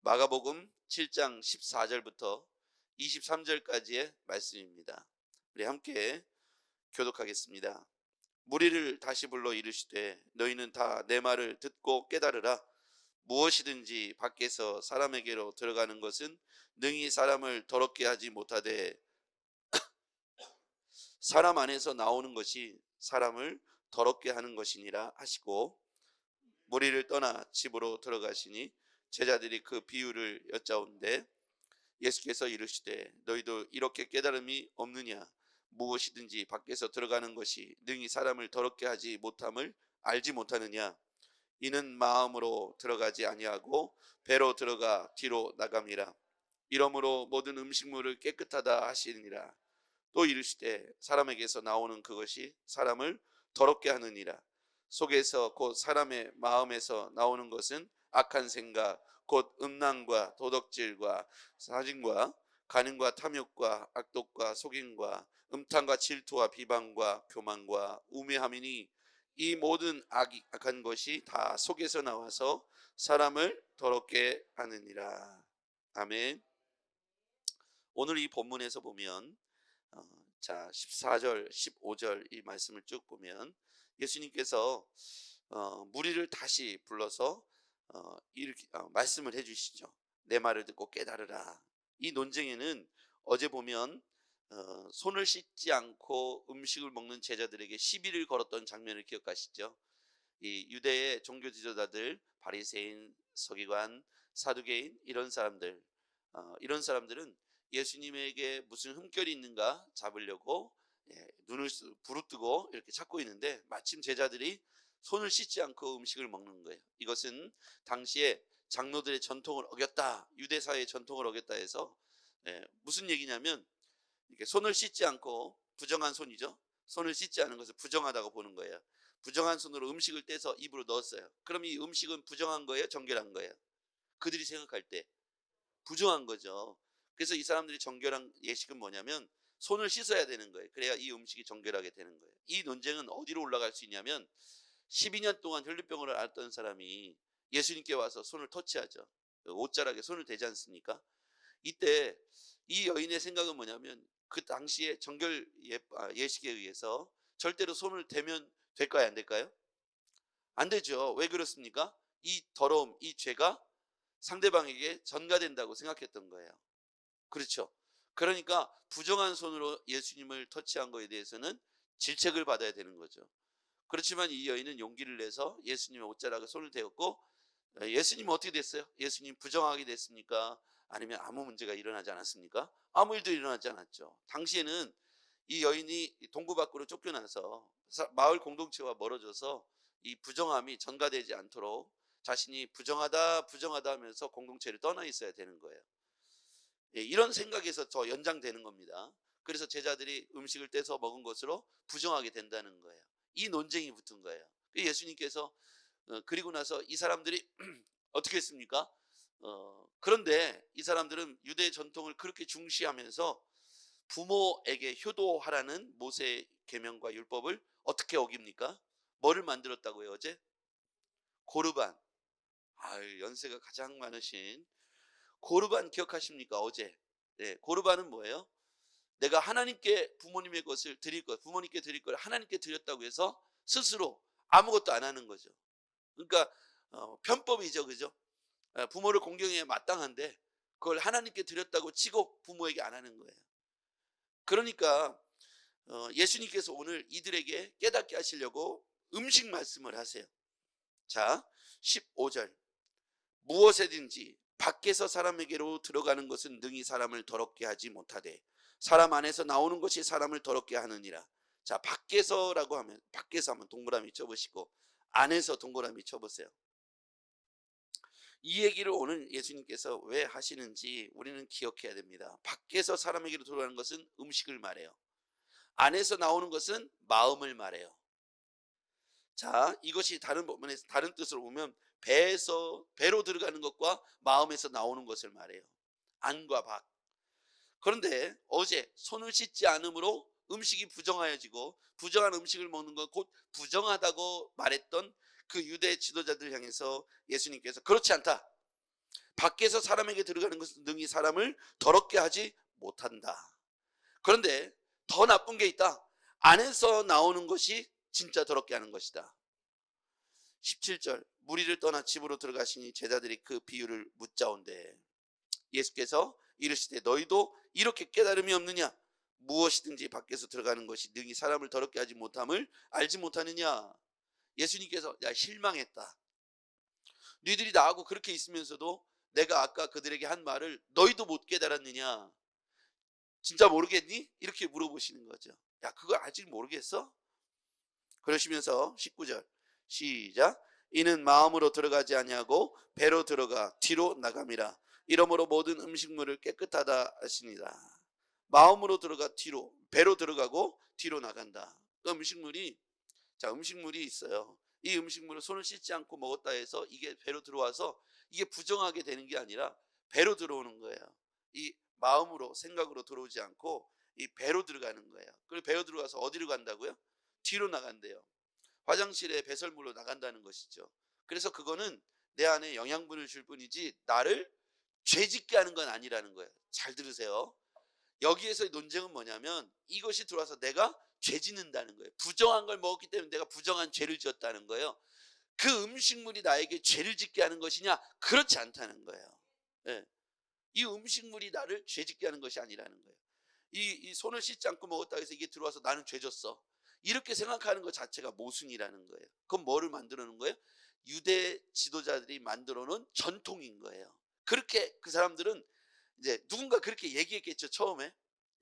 마가복음 7장 14절부터 23절까지의 말씀입니다. 우리 함께 교독하겠습니다. 무리를 다시 불러 이르시되 너희는 다 내 말을 듣고 깨달으라. 무엇이든지 밖에서 사람에게로 들어가는 것은 능히 사람을 더럽게 하지 못하되 사람 안에서 나오는 것이 사람을 더럽게 하는 것이니라 하시고, 무리를 떠나 집으로 들어가시니 제자들이 그 비유를 여짜온데 예수께서 이르시되 너희도 이렇게 깨달음이 없느냐? 무엇이든지 밖에서 들어가는 것이 능히 사람을 더럽게 하지 못함을 알지 못하느냐? 이는 마음으로 들어가지 아니하고 배로 들어가 뒤로 나감이라. 이러므로 모든 음식물을 깨끗하다 하시니라. 또 이르시되 사람에게서 나오는 그것이 사람을 더럽게 하느니라. 속에서 곧 사람의 마음에서 나오는 것은 악한 생각 곧 음란과 도덕질과 사진과 간음과 탐욕과 악독과 속임과 음탕과 질투와 비방과 교만과 우매함이니 이 모든 악한 것이 다 속에서 나와서 사람을 더럽게 하느니라. 아멘. 오늘 이 본문에서 보면 14절 15절 이 말씀을 쭉 보면 예수님께서 무리를 다시 불러서 이렇게 말씀을 해주시죠. 내 말을 듣고 깨달으라. 이 논쟁에는 어제 보면 손을 씻지 않고 음식을 먹는 제자들에게 시비를 걸었던 장면을 기억하시죠? 이 유대의 종교 지도자들, 바리새인, 서기관, 사두개인 이런 사람들은 예수님에게 무슨 흠결이 있는가 잡으려고 눈을 부릅뜨고 이렇게 찾고 있는데, 마침 제자들이 손을 씻지 않고 음식을 먹는 거예요. 이것은 당시에 장로들의 전통을 어겼다, 유대사의 전통을 어겼다 해서 무슨 얘기냐면, 이렇게 손을 씻지 않고, 부정한 손이죠. 손을 씻지 않은 것을 부정하다고 보는 거예요. 부정한 손으로 음식을 떼서 입으로 넣었어요. 그럼 이 음식은 부정한 거예요, 정결한 거예요? 그들이 생각할 때 부정한 거죠. 그래서 이 사람들이 정결한 예식은 뭐냐면 손을 씻어야 되는 거예요. 그래야 이 음식이 정결하게 되는 거예요. 이 논쟁은 어디로 올라갈 수 있냐면, 12년 동안 혈류병을 앓던 사람이 예수님께 와서 손을 터치하죠. 옷자락에 손을 대지 않습니까? 이때 이 여인의 생각은 뭐냐면, 그 당시에 정결 예식에 의해서 절대로 손을 대면 될까요, 안 될까요? 안 되죠. 왜 그렇습니까? 이 더러움, 이 죄가 상대방에게 전가된다고 생각했던 거예요. 그렇죠. 그러니까 부정한 손으로 예수님을 터치한 거에 대해서는 질책을 받아야 되는 거죠. 그렇지만 이 여인은 용기를 내서 예수님의 옷자락에 손을 대었고, 예수님 어떻게 됐어요? 예수님 부정하게 됐습니까? 아니면 아무 문제가 일어나지 않았습니까? 아무 일도 일어나지 않았죠. 당시에는 이 여인이 동구 밖으로 쫓겨나서 마을 공동체와 멀어져서 이 부정함이 전가되지 않도록 자신이 부정하다 하면서 공동체를 떠나 있어야 되는 거예요. 이런 생각에서 더 연장되는 겁니다. 그래서 제자들이 음식을 떼서 먹은 것으로 부정하게 된다는 거예요. 이 논쟁이 붙은 거예요. 예수님께서 그리고 나서 이 사람들이 어떻게 했습니까? 그런데 이 사람들은 유대 전통을 그렇게 중시하면서 부모에게 효도하라는 모세의 계명과 율법을 어떻게 어깁니까? 뭐를 만들었다고요, 어제? 고르반. 연세가 가장 많으신 고르반 기억하십니까? 어제. 고르반은 뭐예요? 내가 하나님께 부모님의 것을 드릴 것, 부모님께 드릴 걸 하나님께 드렸다고 해서 스스로 아무것도 안 하는 거죠. 그러니까 편법이죠, 그죠? 부모를 공경해야 마땅한데 그걸 하나님께 드렸다고 치고 부모에게 안 하는 거예요. 그러니까 예수님께서 오늘 이들에게 깨닫게 하시려고 음식 말씀을 하세요. 자, 15절. 무엇이든지 밖에서 사람에게로 들어가는 것은 능히 사람을 더럽게 하지 못하되 사람 안에서 나오는 것이 사람을 더럽게 하느니라. 자, 밖에서라고 하면, 밖에서 하면 동그라미 쳐보시고 안에서 동그라미 쳐보세요. 이 얘기를 오늘 예수님께서 왜 하시는지 우리는 기억해야 됩니다. 밖에서 사람에게로 들어가는 것은 음식을 말해요. 안에서 나오는 것은 마음을 말해요. 자, 이것이 다른 부분에서 다른 뜻으로 보면 배로 들어가는 것과 마음에서 나오는 것을 말해요. 안과 밖. 그런데 어제 손을 씻지 않으므로 음식이 부정하여지고, 부정한 음식을 먹는 것 곧 부정하다고 말했던 그 유대 지도자들 향해서 예수님께서 그렇지 않다. 밖에서 사람에게 들어가는 것은 능히 사람을 더럽게 하지 못한다. 그런데 더 나쁜 게 있다. 안에서 나오는 것이 진짜 더럽게 하는 것이다. 17절 무리를 떠나 집으로 들어가시니 제자들이 그 비유를 묻자온대. 예수께서 이르시되 너희도 이렇게 깨달음이 없느냐? 무엇이든지 밖에서 들어가는 것이 능히 사람을 더럽게 하지 못함을 알지 못하느냐? 예수님께서 야 실망했다. 너희들이 나하고 그렇게 있으면서도 내가 아까 그들에게 한 말을 너희도 못 깨달았느냐? 진짜 모르겠니? 이렇게 물어보시는 거죠. 야 그거 아직 모르겠어? 그러시면서 19절 시작. 이는 마음으로 들어가지 아니하고 배로 들어가 뒤로 나감이라. 이러므로 모든 음식물을 깨끗하다 하시니라. 마음으로 들어가 뒤로, 배로 들어가고 뒤로 나간다. 그 음식물이 있어요. 이 음식물을 손을 씻지 않고 먹었다 해서 이게 배로 들어와서 이게 부정하게 되는 게 아니라 배로 들어오는 거예요. 이 마음으로 생각으로 들어오지 않고 이 배로 들어가는 거예요. 그리고 배로 들어가서 어디로 간다고요? 뒤로 나간대요. 화장실에 배설물로 나간다는 것이죠. 그래서 그거는 내 안에 영양분을 줄 뿐이지 나를 죄짓게 하는 건 아니라는 거예요. 잘 들으세요. 여기에서의 논쟁은 뭐냐면 이것이 들어와서 내가 죄 짓는다는 거예요. 부정한 걸 먹었기 때문에 내가 부정한 죄를 지었다는 거예요. 그 음식물이 나에게 죄를 짓게 하는 것이냐? 그렇지 않다는 거예요. 네. 이 음식물이 나를 죄 짓게 하는 것이 아니라는 거예요. 이 손을 씻지 않고 먹었다고 해서 이게 들어와서 나는 죄 졌어. 이렇게 생각하는 것 자체가 모순이라는 거예요. 그건 뭐를 만들어 놓은 거예요? 유대 지도자들이 만들어 놓은 전통인 거예요. 그렇게 그 사람들은 이제 누군가 그렇게 얘기했겠죠. 처음에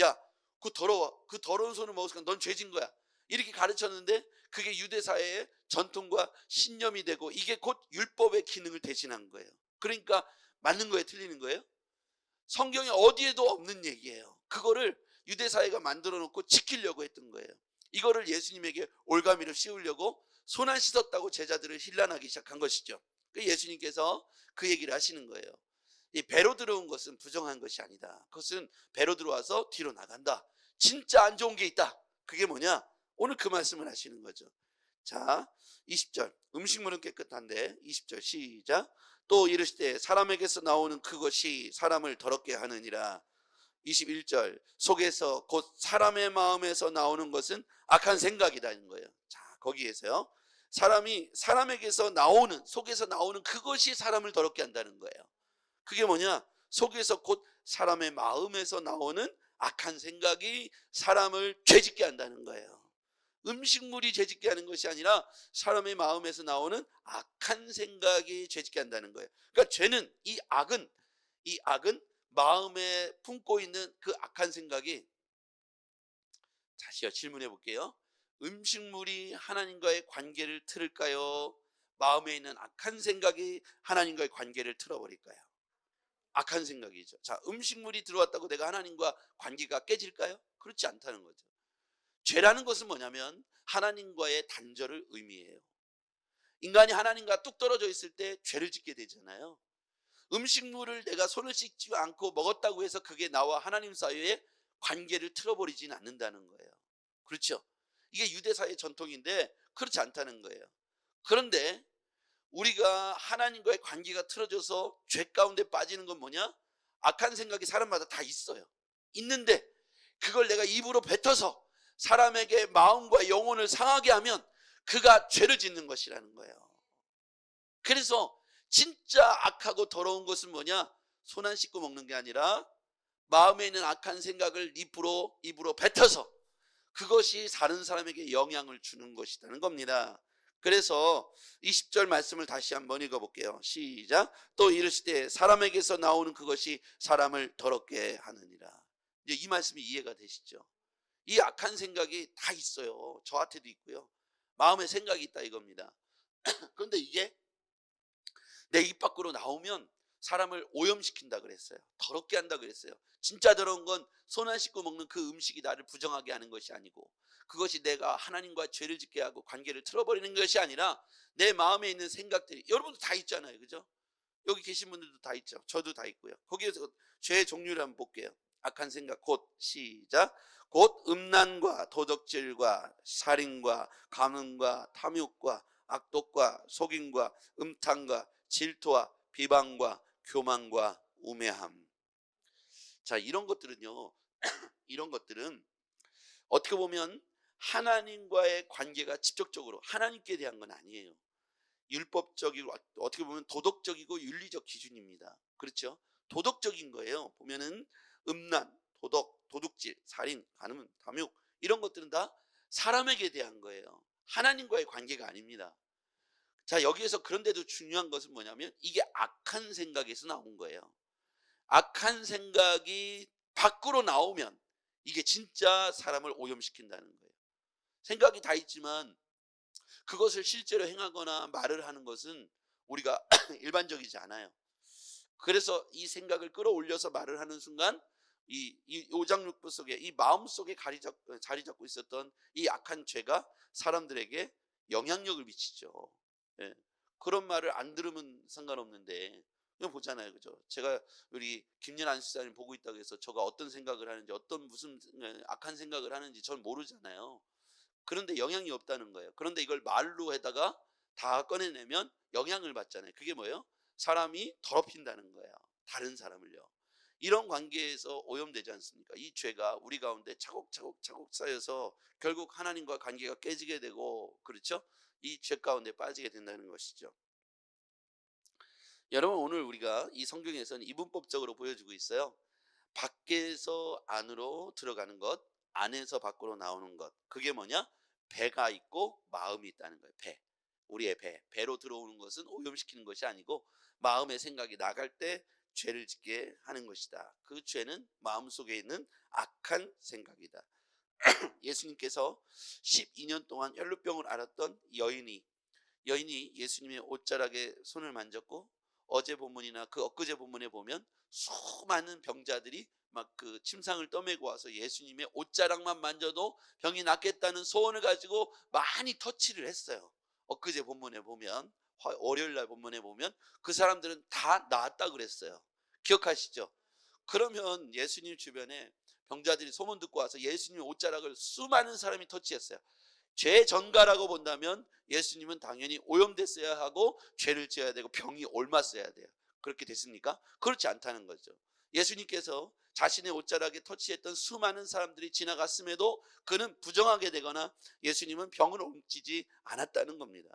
야 그 더러워, 그 더러운 손을 먹었으니까 넌 죄진 거야 이렇게 가르쳤는데 그게 유대 사회의 전통과 신념이 되고 이게 곧 율법의 기능을 대신한 거예요. 그러니까 맞는 거예요, 틀리는 거예요? 성경에 어디에도 없는 얘기예요. 그거를 유대 사회가 만들어 놓고 지키려고 했던 거예요. 이거를 예수님에게 올가미를 씌우려고 손 안 씻었다고 제자들을 힐난하기 시작한 것이죠. 예수님께서 그 얘기를 하시는 거예요. 이 배로 들어온 것은 부정한 것이 아니다. 그것은 배로 들어와서 뒤로 나간다. 진짜 안 좋은 게 있다. 그게 뭐냐? 오늘 그 말씀을 하시는 거죠. 자, 20절 음식물은 깨끗한데 20절 시작. 또 이르시되 사람에게서 나오는 그것이 사람을 더럽게 하느니라. 21절 속에서 곧 사람의 마음에서 나오는 것은 악한 생각이라는 거예요. 자, 거기에서요. 사람에게서 나오는, 속에서 나오는 그것이 사람을 더럽게 한다는 거예요. 그게 뭐냐? 속에서 곧 사람의 마음에서 나오는 악한 생각이 사람을 죄짓게 한다는 거예요. 음식물이 죄짓게 하는 것이 아니라 사람의 마음에서 나오는 악한 생각이 죄짓게 한다는 거예요. 그러니까 죄는, 이 악은 마음에 품고 있는 그 악한 생각이, 다시요 질문해 볼게요. 음식물이 하나님과의 관계를 틀을까요? 마음에 있는 악한 생각이 하나님과의 관계를 틀어버릴까요? 악한 생각이죠. 자, 음식물이 들어왔다고 내가 하나님과 관계가 깨질까요? 그렇지 않다는 거죠. 죄라는 것은 뭐냐면 하나님과의 단절을 의미해요. 인간이 하나님과 뚝 떨어져 있을 때 죄를 짓게 되잖아요. 음식물을 내가 손을 씻지 않고 먹었다고 해서 그게 나와 하나님 사이의 관계를 틀어버리지는 않는다는 거예요. 그렇죠? 이게 유대사의 전통인데 그렇지 않다는 거예요. 그런데 우리가 하나님과의 관계가 틀어져서 죄 가운데 빠지는 건 뭐냐? 악한 생각이 사람마다 다 있어요. 있는데 그걸 내가 입으로 뱉어서 사람에게 마음과 영혼을 상하게 하면 그가 죄를 짓는 것이라는 거예요. 그래서 진짜 악하고 더러운 것은 뭐냐? 손 안 씻고 먹는 게 아니라 마음에 있는 악한 생각을 입으로 뱉어서 그것이 다른 사람에게 영향을 주는 것이라는 겁니다. 그래서 20절 말씀을 다시 한번 읽어볼게요. 시작. 또 이르시되 사람에게서 나오는 그것이 사람을 더럽게 하느니라. 이제 이 말씀이 이해가 되시죠? 이 악한 생각이 다 있어요. 저한테도 있고요. 마음의 생각이 있다 이겁니다. 그런데 이게 내 입 밖으로 나오면 사람을 오염시킨다 그랬어요. 더럽게 한다 그랬어요. 진짜 더러운 건 손 안 씻고 먹는 그 음식이 나를 부정하게 하는 것이 아니고 그것이 내가 하나님과 죄를 짓게 하고 관계를 틀어버리는 것이 아니라 내 마음에 있는 생각들이, 여러분도 다 있잖아요. 그죠? 여기 계신 분들도 다 있죠. 저도 다 있고요. 거기에서 죄의 종류를 한번 볼게요. 악한 생각 곧 시작. 곧 음란과 도적질과 살인과 간음과 탐욕과 악독과 속임과 음탕과 질투와 비방과 교만과 우매함. 자, 이런 것들은요. 이런 것들은 어떻게 보면 하나님과의 관계가 직접적으로 하나님께 대한 건 아니에요. 율법적이고 어떻게 보면 도덕적이고 윤리적 기준입니다. 그렇죠? 도덕적인 거예요. 보면은 음란, 도둑질, 살인, 간음, 탐욕 이런 것들은 다 사람에게 대한 거예요. 하나님과의 관계가 아닙니다. 자, 여기에서 그런데도 중요한 것은 뭐냐면 이게 악한 생각에서 나온 거예요. 악한 생각이 밖으로 나오면 이게 진짜 사람을 오염시킨다는 거예요. 생각이 다 있지만 그것을 실제로 행하거나 말을 하는 것은 우리가 일반적이지 않아요. 그래서 이 생각을 끌어올려서 말을 하는 순간 이 오장육부 속에 이 마음 속에 자리 잡고 있었던 이 악한 죄가 사람들에게 영향력을 미치죠. 예. 그런 말을 안 들으면 상관없는데 그냥 보잖아요, 그죠? 제가 우리 김연아 집사님 보고 있다고 해서 저가 어떤 생각을 하는지 어떤 무슨 악한 생각을 하는지 전 모르잖아요. 그런데 영향이 없다는 거예요. 그런데 이걸 말로 해다가 다 꺼내내면 영향을 받잖아요. 그게 뭐예요? 사람이 더럽힌다는 거예요. 다른 사람을요. 이런 관계에서 오염되지 않습니까? 이 죄가 우리 가운데 차곡차곡 쌓여서 결국 하나님과 관계가 깨지게 되고, 그렇죠? 이 죄 가운데 빠지게 된다는 것이죠. 여러분, 오늘 우리가 이 성경에서는 이분법적으로 보여주고 있어요. 밖에서 안으로 들어가는 것, 안에서 밖으로 나오는 것. 그게 뭐냐? 배가 있고 마음이 있다는 거예요. 배. 우리의 배. 배로 들어오는 것은 오염시키는 것이 아니고 마음의 생각이 나갈 때 죄를 짓게 하는 것이다. 그 죄는 마음속에 있는 악한 생각이다. 예수님께서 12년 동안 혈루병을 앓았던 여인이 예수님의 옷자락에 손을 만졌고, 어제 본문이나 그 엊그제 본문에 보면 수많은 병자들이 막 그 침상을 떠매고 와서 예수님의 옷자락만 만져도 병이 낫겠다는 소원을 가지고 많이 터치를 했어요. 엊그제 본문에 보면, 월요일 날 본문에 보면 그 사람들은 다 나았다 그랬어요. 기억하시죠? 그러면 예수님 주변에 병자들이 소문 듣고 와서 예수님의 옷자락을 수많은 사람이 터치했어요. 죄 전가라고 본다면 예수님은 당연히 오염됐어야 하고 죄를 지어야 되고 병이 옮았어야 돼요. 그렇게 됐습니까? 그렇지 않다는 거죠. 예수님께서 자신의 옷자락에 터치했던 수많은 사람들이 지나갔음에도 그는 부정하게 되거나 예수님은 병을 옮기지 않았다는 겁니다.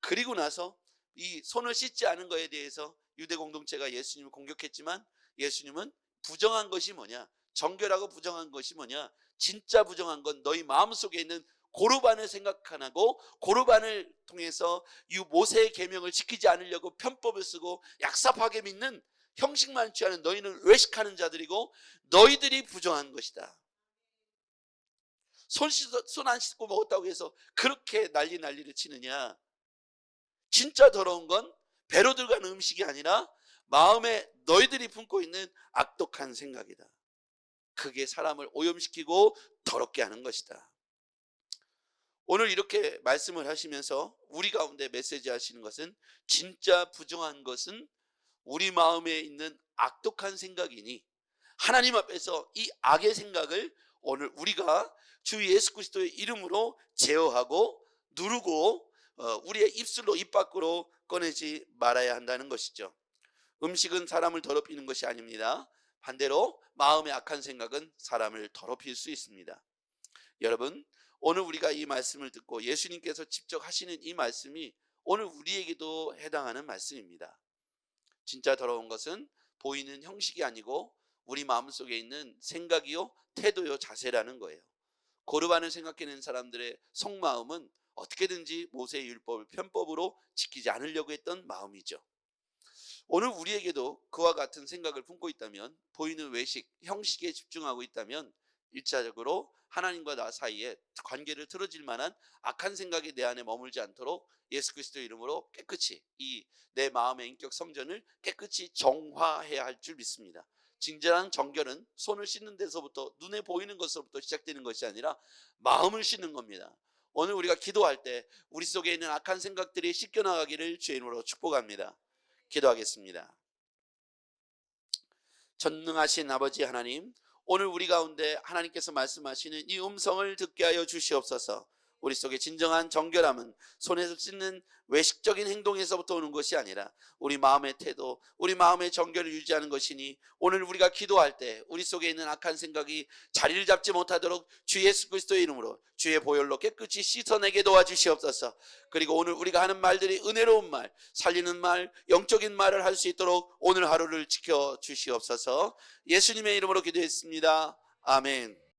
그리고 나서 이 손을 씻지 않은 것에 대해서 유대 공동체가 예수님을 공격했지만 예수님은 부정한 것이 뭐냐? 정결하고 부정한 것이 뭐냐? 진짜 부정한 건 너희 마음속에 있는 고르반을 생각 안 하고 고르반을 통해서 이 모세의 계명을 지키지 않으려고 편법을 쓰고 약삽하게 믿는 형식만 취하는 너희는 외식하는 자들이고 너희들이 부정한 것이다. 손 안 씻고 먹었다고 해서 그렇게 난리를 치느냐? 진짜 더러운 건 배로 들어가는 음식이 아니라 마음에 너희들이 품고 있는 악독한 생각이다. 그게 사람을 오염시키고 더럽게 하는 것이다. 오늘 이렇게 말씀을 하시면서 우리 가운데 메시지 하시는 것은 진짜 부정한 것은 우리 마음에 있는 악독한 생각이니 하나님 앞에서 이 악의 생각을 오늘 우리가 주 예수 그리스도의 이름으로 제어하고 누르고 우리의 입술로 입 밖으로 꺼내지 말아야 한다는 것이죠. 음식은 사람을 더럽히는 것이 아닙니다. 반대로 마음의 악한 생각은 사람을 더럽힐 수 있습니다. 여러분, 오늘 우리가 이 말씀을 듣고 예수님께서 직접 하시는 이 말씀이 오늘 우리에게도 해당하는 말씀입니다. 진짜 더러운 것은 보이는 형식이 아니고 우리 마음속에 있는 생각이요, 태도요, 자세라는 거예요. 고르반을 생각해낸 사람들의 속마음은 어떻게든지 모세의 율법을 편법으로 지키지 않으려고 했던 마음이죠. 오늘 우리에게도 그와 같은 생각을 품고 있다면, 보이는 외식, 형식에 집중하고 있다면 1차적으로 하나님과 나 사이에 관계를 틀어질 만한 악한 생각이 내 안에 머물지 않도록 예수 그리스도의 이름으로 깨끗이 이 내 마음의 인격 성전을 깨끗이 정화해야 할 줄 믿습니다. 진정한 정결은 손을 씻는 데서부터, 눈에 보이는 것으로부터 시작되는 것이 아니라 마음을 씻는 겁니다. 오늘 우리가 기도할 때 우리 속에 있는 악한 생각들이 씻겨나가기를 주의 이름으로 축복합니다. 기도하겠습니다. 전능하신 아버지 하나님, 오늘 우리 가운데 하나님께서 말씀하시는 이 음성을 듣게 하여 주시옵소서. 우리 속에 진정한 정결함은 손에서 씻는 외식적인 행동에서부터 오는 것이 아니라 우리 마음의 태도, 우리 마음의 정결을 유지하는 것이니 오늘 우리가 기도할 때 우리 속에 있는 악한 생각이 자리를 잡지 못하도록 주 예수 그리스도의 이름으로 주의 보혈로 깨끗이 씻어내게 도와주시옵소서. 그리고 오늘 우리가 하는 말들이 은혜로운 말, 살리는 말, 영적인 말을 할 수 있도록 오늘 하루를 지켜주시옵소서. 예수님의 이름으로 기도했습니다. 아멘.